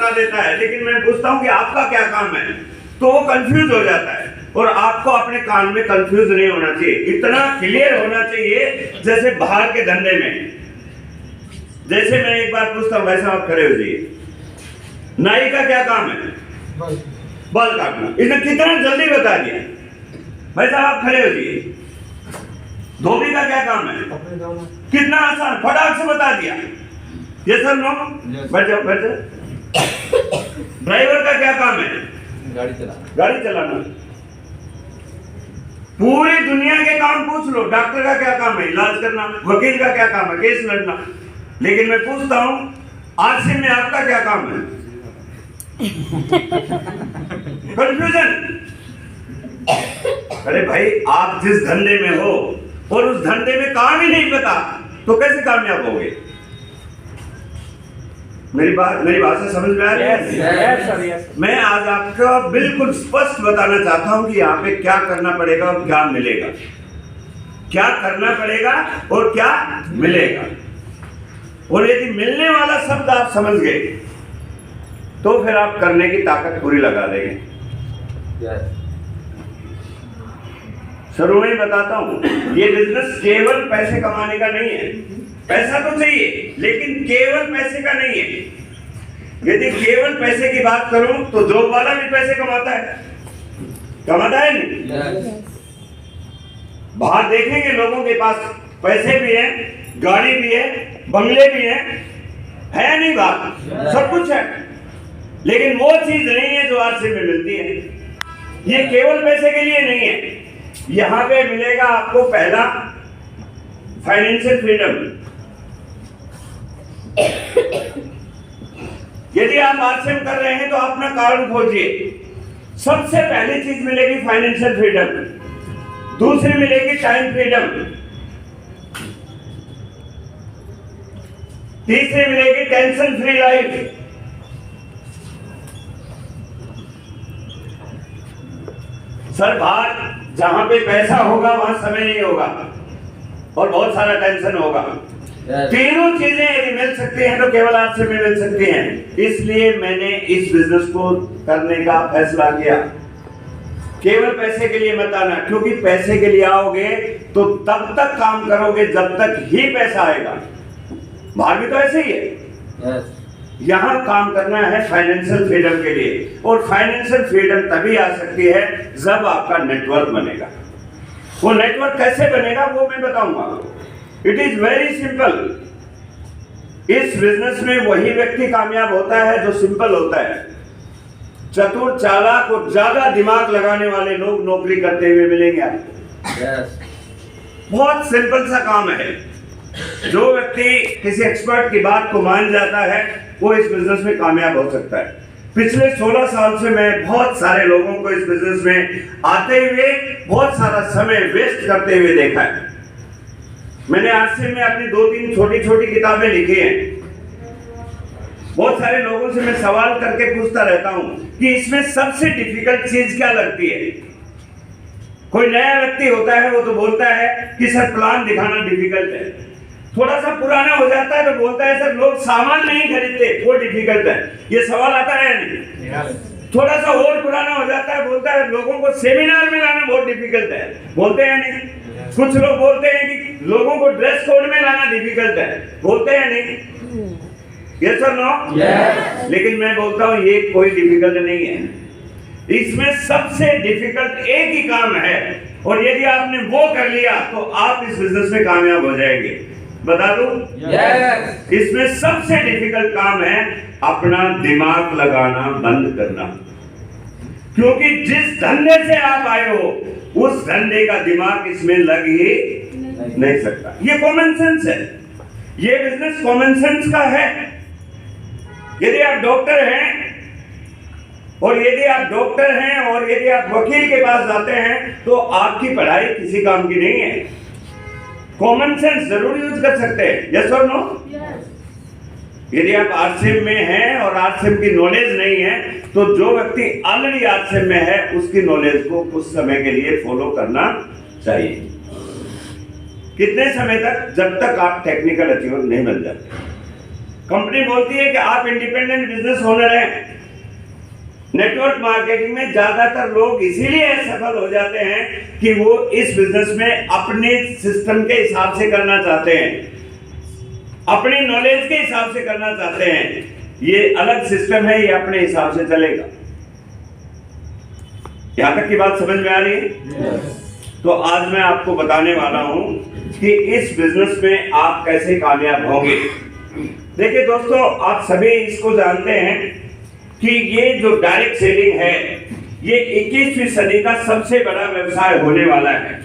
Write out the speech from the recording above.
बता देता है, लेकिन मैं पूछता हूं कि आपका क्या काम है, तो वो कंफ्यूज हो जाता है। और आपको अपने काम में कंफ्यूज नहीं होना चाहिए, इतना क्लियर होना चाहिए जैसे बाहर के धंधे में। जैसे मैं एक बार पूछता हूं, भाई साहब खड़े हो जाइए, नाई का क्या काम है? बाल काटना। इसने कितना जल्दी बता दिया। भाई साहब आप खड़े हो जाइए, धोबी का क्या काम है? कितना आसान, फटाक से बता दिया। ये सर नो, बैठ जाओ बैठ जाओ। ड्राइवर का क्या काम है? गाड़ी चलाना। पूरी दुनिया के काम पूछ लो। डॉक्टर का क्या काम है? इलाज करना। वकील का क्या काम है? केस लड़ना। लेकिन मैं पूछता हूं, आरसी में आपका क्या काम है? कंफ्यूजन। अरे भाई, आप जिस धंधे में हो और उस धंधे में काम ही नहीं पता, तो कैसे कामयाब होगे? मेरी भाषा समझ में आ रही है? yes, मैं आज आपको बिल्कुल स्पष्ट बताना चाहता हूं कि यहाँ पे क्या करना पड़ेगा और क्या मिलेगा। क्या करना पड़ेगा और क्या मिलेगा। और यदि मिलने वाला शब्द आप समझ गए, तो फिर आप करने की ताकत पूरी लगा देंगे। शुरू में ही बताता हूं, ये बिजनेस केवल पैसे कमाने का नहीं है। पैसा तो चाहिए, लेकिन केवल पैसे का नहीं है। यदि केवल पैसे की बात करूं, तो जॉब वाला भी पैसे कमाता है। कमाता है नहीं? बाहर देखेंगे लोगों के पास पैसे भी है, गाड़ी भी है, बंगले भी है नहीं बात? सब कुछ है, लेकिन वो चीज नहीं है जो आरसी में मिलती है। ये केवल पैसे के लिए नहीं है। यहां पे मिलेगा आपको पहला फाइनेंशियल फ्रीडम। यदि आप आरसीएम कर रहे हैं तो अपना कारण खोजिए। सबसे पहली चीज मिलेगी फाइनेंशियल फ्रीडम, दूसरी मिलेगी टाइम फ्रीडम, तीसरी मिलेगी टेंशन फ्री लाइफ, सर बाहर जहां पे पैसा होगा वहां समय नहीं होगा और बहुत सारा टेंशन होगा। तीनों चीजें यदि मिल सकती हैं तो केवल आपसे भी मिल सकती हैं। इसलिए मैंने इस बिजनेस को करने का फैसला किया। केवल पैसे के लिए मत आना, क्योंकि पैसे के लिए आओगे तो तब तक काम करोगे जब तक ही पैसा आएगा। बाहर भी तो ऐसे ही है। यहां काम करना है फाइनेंशियल फ्रीडम के लिए, और फाइनेंशियल फ्रीडम तभी आ सकती है जब आपका नेटवर्क बनेगा। वो नेटवर्क कैसे बनेगा वो मैं बताऊंगा। It is very simple. इस बिजनेस में वही व्यक्ति कामयाब होता है जो सिंपल होता है। चतुर, चालाक और ज्यादा दिमाग लगाने वाले लोग नौकरी करते हुए मिलेंगे आपको। बहुत सिंपल सा काम है। जो व्यक्ति किसी एक्सपर्ट की बात को मान जाता है वो इस बिजनेस में कामयाब हो सकता है। पिछले 16 साल से मैं बहुत सारे लोगों को इस बिजनेस में आते हुए बहुत सारा समय वेस्ट करते हुए देखा है। मैंने आरसीएम में अपनी 2-3 छोटी-छोटी किताबें लिखी हैं। बहुत सारे लोगों से मैं सवाल करके पूछता रहता हूं कि इसमें सबसे डिफिकल्ट चीज क्या लगती है। कोई नया व्यक्ति होता है वो तो बोलता है कि सर प्लान दिखाना डिफिकल्ट है। थोड़ा सा पुराना हो जाता है तो बोलता है सर लोग सामान नहीं खरीदते, वो डिफिकल्ट है। ये सवाल आता है नहीं? थोड़ा सा और पुराना हो जाता है, बोलता है लोगों को सेमिनार में लाना बहुत डिफिकल्ट है, बोलते हैं नहीं? कुछ लोग बोलते हैं कि लोगों को ड्रेस कोड में लाना डिफिकल्ट है, बोलते हैं नहीं? यस और नो? लेकिन मैं बोलता हूं ये कोई डिफिकल्ट नहीं है। इसमें सबसे डिफिकल्ट एक ही काम है, और यदि आपने वो कर लिया तो आप इस बिजनेस में कामयाब हो जाएंगे। बता दूं? इसमें सबसे डिफिकल्ट काम है अपना दिमाग लगाना बंद करना। क्योंकि जिस धंधे से आप आए हो उस धंधे का दिमाग इसमें लग ही नहीं सकता। ये कॉमन सेंस है। ये बिजनेस कॉमन सेंस का है। यदि आप डॉक्टर हैं और यदि आप वकील के पास जाते हैं तो आपकी पढ़ाई किसी काम की नहीं है। कॉमन सेंस जरूर यूज कर सकते हैं। यस और नो? यदि आप आरसीएम में हैं और आरसीएम की नॉलेज नहीं है तो जो व्यक्ति ऑलरेडी आरसीएम में है उसकी नॉलेज को कुछ समय के लिए फॉलो करना चाहिए। कितने समय तक? जब तक आप टेक्निकल अचीवर नहीं बन जाते। कंपनी बोलती है कि आप इंडिपेंडेंट बिजनेस ओनर हैं। नेटवर्क मार्केटिंग में ज्यादातर लोग इसीलिए असफल हो जाते हैं कि वो इस बिजनेस में अपने सिस्टम के हिसाब से करना चाहते हैं, अपनी नॉलेज के हिसाब से करना चाहते हैं। ये अलग सिस्टम है, ये अपने हिसाब से चलेगा। यहां तक की बात समझ में आ रही है? तो आज मैं आपको बताने वाला हूं कि इस बिजनेस में आप कैसे कामयाब होंगे। देखिए दोस्तों, आप सभी इसको जानते हैं कि ये जो डायरेक्ट सेलिंग है, ये 21वीं सदी का सबसे बड़ा व्यवसाय होने वाला है।